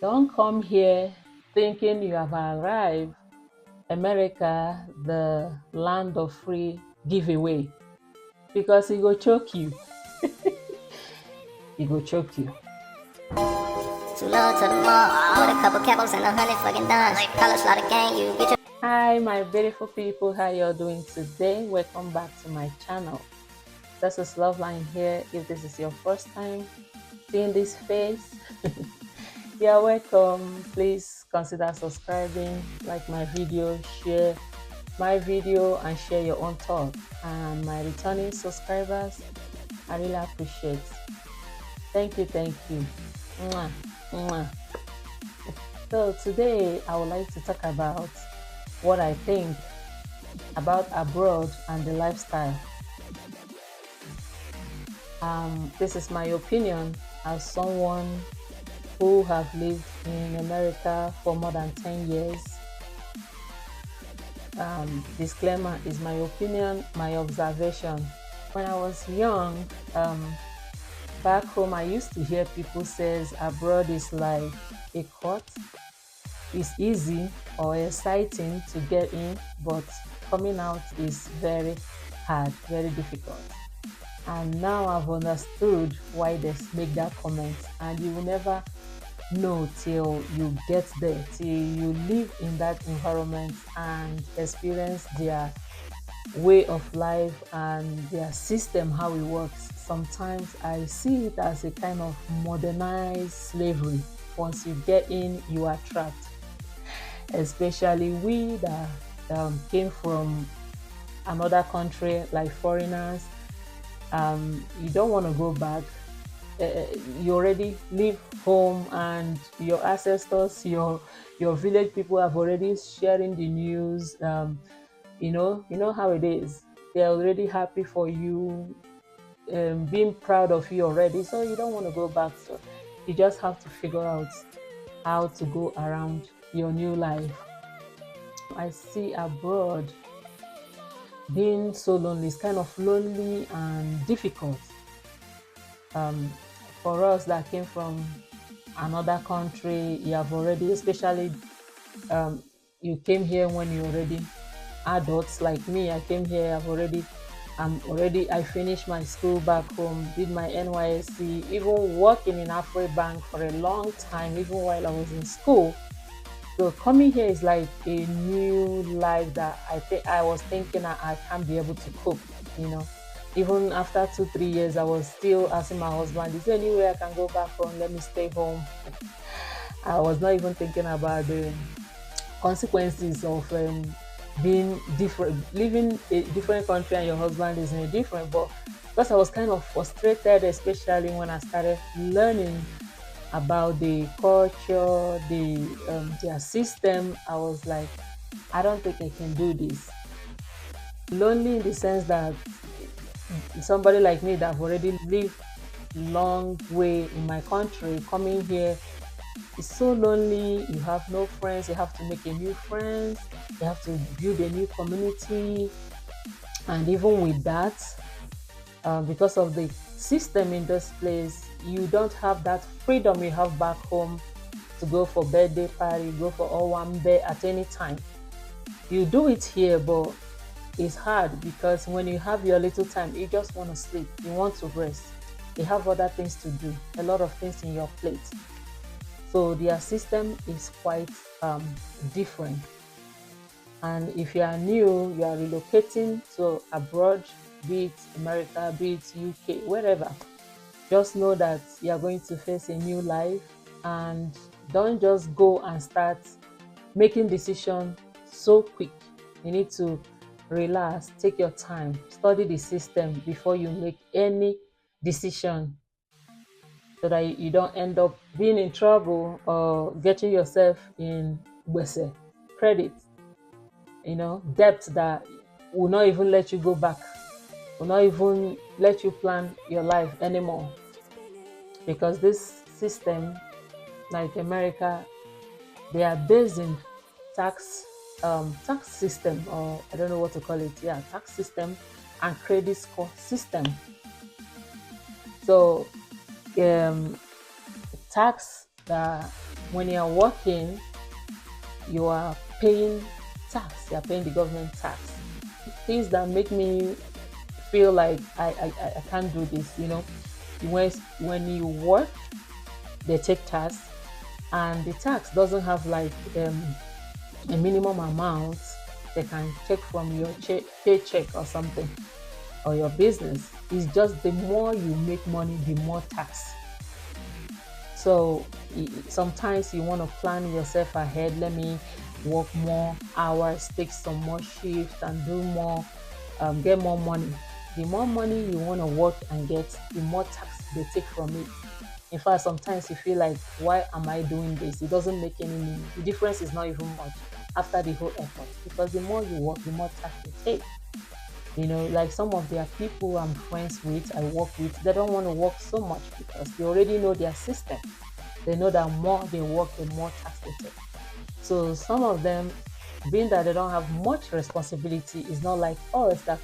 Don't come here thinking you have arrived. America, the land of free giveaway, because it go choke you. It go choke you. Too low to the mall with a couple capos and 100 fucking dimes. College lot of gang, you get your Hi, my beautiful people. How you're doing today? Welcome back to my channel. This is Loveline here. If this is your first time seeing this face, you're welcome. Please consider subscribing, like my video, share my video, and share your own thoughts. And my returning subscribers, I really appreciate. Thank you, thank you. Mwah, mwah. So today I would like to talk about what I think about abroad and the lifestyle. This is my opinion as someone who have lived in America for more than 10 years. Disclaimer is my opinion, my observation. When I was young, back home, I used to hear people says abroad is like a court. It's easy or exciting to get in, but coming out is very hard, very difficult. And now I've understood why they make that comment, and you will never know till you get there, till you live in that environment and experience their way of life and their system, how it works. Sometimes I see it as a kind of modernized slavery. Once you get in, you are trapped. Especially we that came from another country, like foreigners. You don't want to go back. You already leave home, and your ancestors, your village people have already sharing the news. You know how it is. They're already happy for you, being proud of you already. So you don't want to go back. So you just have to figure out how to go around your new life. I see abroad being so lonely. It's kind of lonely and difficult. Um, for us that came from another country, you have already, especially you came here when you're already adults like me. I came here, I finished my school back home, did my NYSC, even working in Afrobank for a long time, even while I was in school. So coming here is like a new life that I think I was thinking I can't be able to cope, you know. Even after 2, 3 years, I was still asking my husband, is there any way I can go back home? Let me stay home. I was not even thinking about the consequences of being different, living a different country and your husband is in a different. But because I was kind of frustrated, especially when I started learning about the culture, their system, I was like, I don't think I can do this. Lonely in the sense that somebody like me that have already lived long way in my country, coming here is so lonely. You have no friends. You have to make a new friends. You have to build a new community. And even with that, because of the system in this place, you don't have that freedom you have back home to go for birthday party, go for owambe at any time. You do it here, but it's hard because when you have your little time, you just want to sleep. You want to rest. You have other things to do, a lot of things in your plate. So their system is quite different. And if you are new, you are relocating to abroad, be it America, be it UK, wherever, just know that you are going to face a new life, and don't just go and start making decisions so quick. You need to relax, take your time, study the system before you make any decision, so that you don't end up being in trouble or getting yourself in gbese, credit, debt that will not even let you go back, will not even let you plan your life anymore. Because this system, like America, they are based in tax tax system, or I don't know what to call it. Yeah, tax system and credit score system. So tax that when you're working, you are paying tax, you're paying the government tax. Things that make me feel like I can't do this, when you work, they take tax, and the tax doesn't have like a minimum amount they can take from your paycheck or something, or your business. It's just the more you make money, the more tax. So sometimes you want to plan yourself ahead. Let me work more hours, take some more shifts, and do more, get more money. The more money you want to work and get, the more tax they take from it. In fact, sometimes you feel like, why am I doing this? It doesn't make any meaning. The difference is not even much after the whole effort, because the more you work, the more tax they take. Like some of their people I'm friends with, I work with, they don't want to work so much because they already know their system. They know that more they work, the more tax they take. So some of them, being that they don't have much responsibility, is not like us that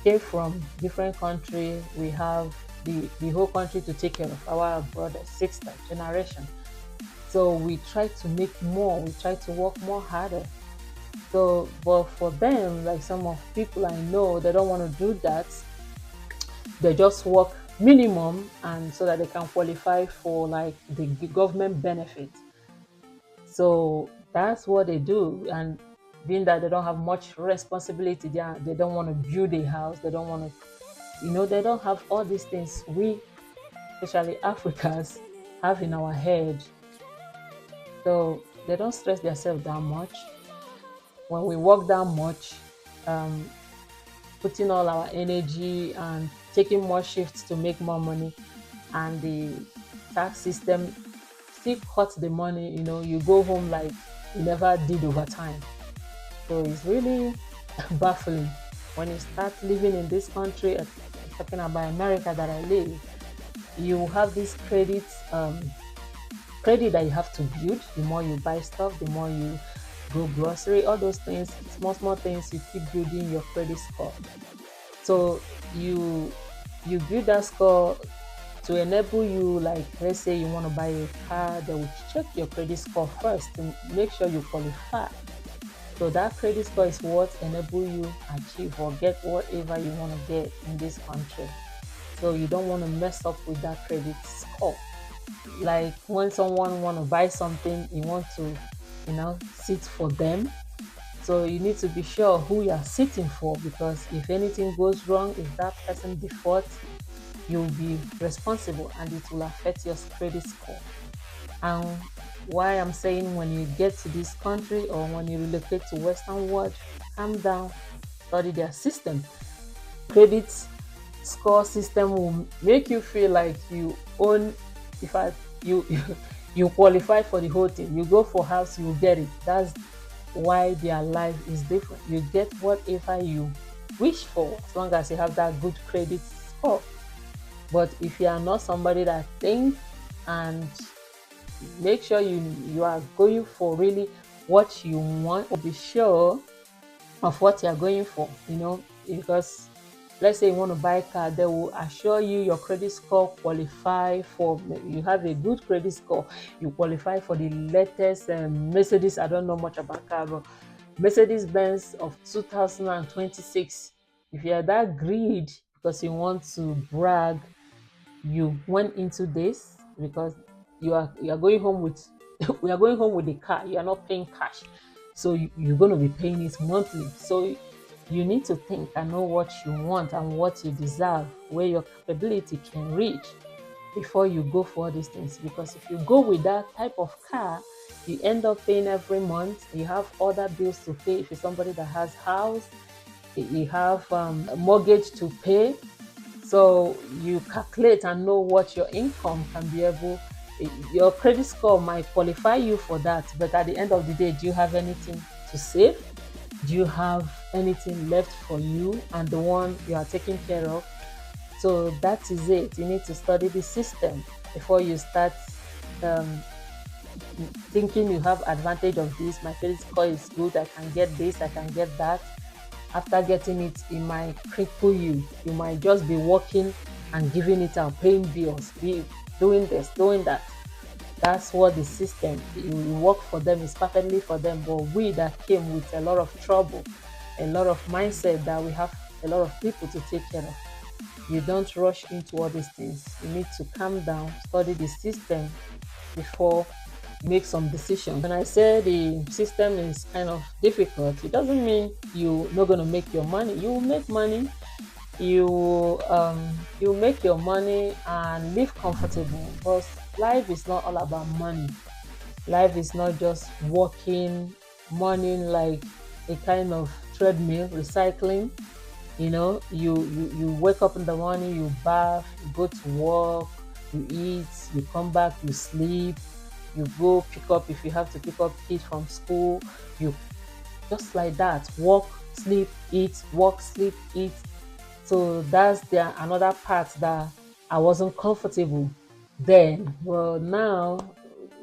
came from different country. We have the whole country to take care of, our brother, sister, generation. So we try to make more, we try to work more harder. So, but for them, like some of people I know, they don't want to do that. They just work minimum, and so that they can qualify for like the government benefit. So that's what they do. And being that they don't have much responsibility, they don't want to build a house, they don't want to, they don't have all these things we, especially Africans, have in our head. So they don't stress themselves that much. When we work that much, um, putting all our energy and taking more shifts to make more money, and the tax system still cuts the money, you go home like you never did overtime. So it's really baffling when you start living in this country. Talking about America that I live, you have this credit that you have to build. The more you buy stuff, the more you go grocery, all those things, small small things, you keep building your credit score. So you build that score to enable you, like let's say you want to buy a car, they will check your credit score first to make sure you qualify. So that credit score is what enable you achieve or get whatever you want to get in this country. So you don't want to mess up with that credit score. Like when someone want to buy something, you want to, sit for them. So you need to be sure who you are sitting for, because if anything goes wrong, if that person defaults, you'll be responsible and it will affect your credit score. And why I'm saying, when you get to this country or when you relocate to Western world, calm down, study their system. Credit score system will make you feel like you own. In fact, you qualify for the whole thing. You go for house, you get it. That's why their life is different. You get whatever you wish for, as long as you have that good credit score. But if you are not somebody that thinks and make sure you are going for really what you want, or be sure of what you're going for, because let's say you want to buy a car, they will assure you your credit score qualify for, you have a good credit score, you qualify for the latest Mercedes. I don't know much about car, but Mercedes Benz of 2026. If you're that greed because you want to brag, you went into this because you are going home with we are going home with the car. You are not paying cash, so you're going to be paying it monthly. So you need to think and know what you want and what you deserve, where your capability can reach, before you go for all these things. Because if you go with that type of car, you end up paying every month. You have other bills to pay. If you're somebody that has house, you have a mortgage to pay. So you calculate and know what your income can be able. Your credit score might qualify you for that, but at the end of the day, do you have anything to save? Do you have anything left for you and the one you are taking care of? So that is it. You need to study the system before you start um, thinking you have advantage of this. My credit score is good. I can get this. I can get that. After getting it, it might cripple you. You might just be working and giving it out, paying bills, be doing this, doing that. That's what the system, it will work for them, it's perfectly for them. But we that came with a lot of trouble, a lot of mindset, that we have a lot of people to take care of. You don't rush into all these things. You need to calm down, study the system before you make some decisions. When I say the system is kind of difficult, it doesn't mean you're not going to make your money. You will make money. You make your money and live comfortable. But life is not all about money. Life is not just working, money like a kind of treadmill, recycling. You wake up in the morning, you bath, you go to work, you eat, you come back, you sleep, you go pick up, if you have to pick up kids from school, you just like that, work, sleep, eat, work, sleep, eat. So that's the another part that I wasn't comfortable then. Well, now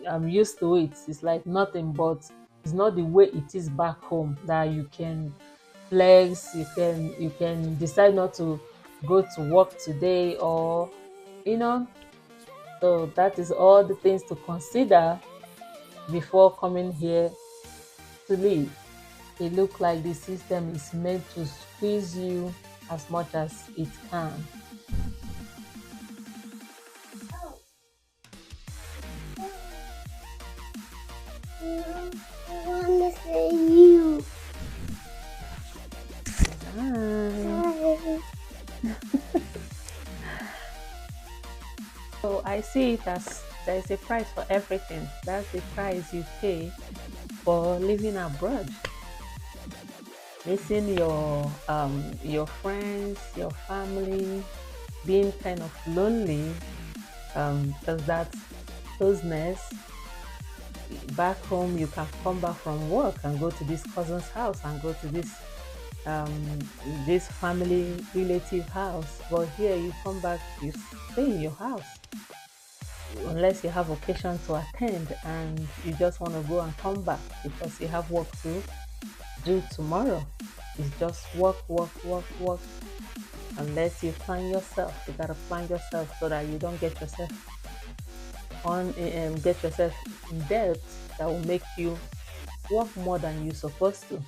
I'm used to it. It's like nothing, but it's not the way it is back home, that you can flex, you can decide not to go to work today, or you know. So that is all the things to consider before coming here to live. It looks like the system is meant to squeeze you as much as it can. I want to say you. Hi. Hi. So I see it as there is a price for everything. That's the price you pay for living abroad. Missing your friends, your family, being kind of lonely, because that closeness. Back home, you can come back from work and go to this cousin's house and go to um, this family relative house. But here, you come back, you stay in your house unless you have occasion to attend and you just want to go and come back because you have work to do tomorrow. It's just work, work, work, work. Unless you plan yourself, you gotta plan yourself so that you don't get yourself in debt that will make you work more than you're supposed to.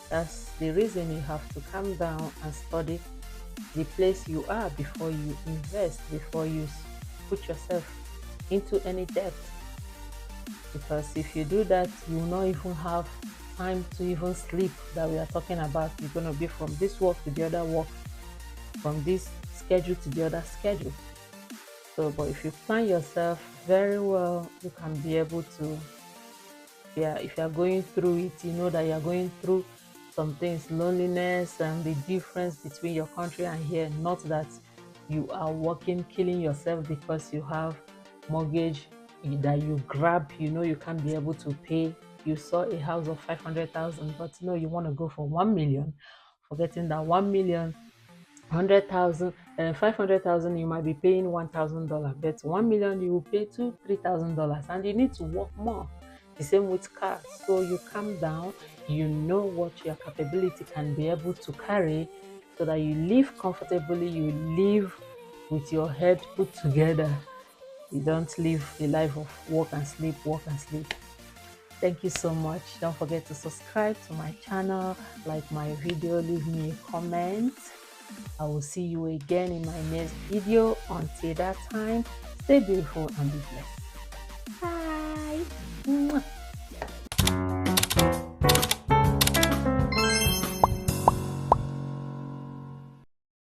That's the reason you have to calm down and study the place you are before you invest, before you put yourself into any debt. Because if you do that, you will not even have time to even sleep, that we are talking about. You're going to be from this work to the other work, from this schedule to the other schedule. So, but if you plan yourself very well, you can be able to, yeah, if you're going through it, you know that you're going through some things, loneliness and the difference between your country and here. Not that you are working, killing yourself because you have mortgage that you grab, you can't be able to pay. You saw a house of 500,000, but no, you want to go for 1 million, forgetting that 1 million, 100,000 and 500,000, you might be paying $1,000, but 1 million you will pay $3,000, and you need to work more. The same with cars. So you calm down, you know what your capability can be able to carry, so that you live comfortably, you live with your head put together. You don't live a life of work and sleep, work and sleep. Thank you so much. Don't forget to subscribe to my channel, like my video, leave me a comment. I will see you again in my next video. Until that time, stay beautiful and be blessed. Bye. Mwah.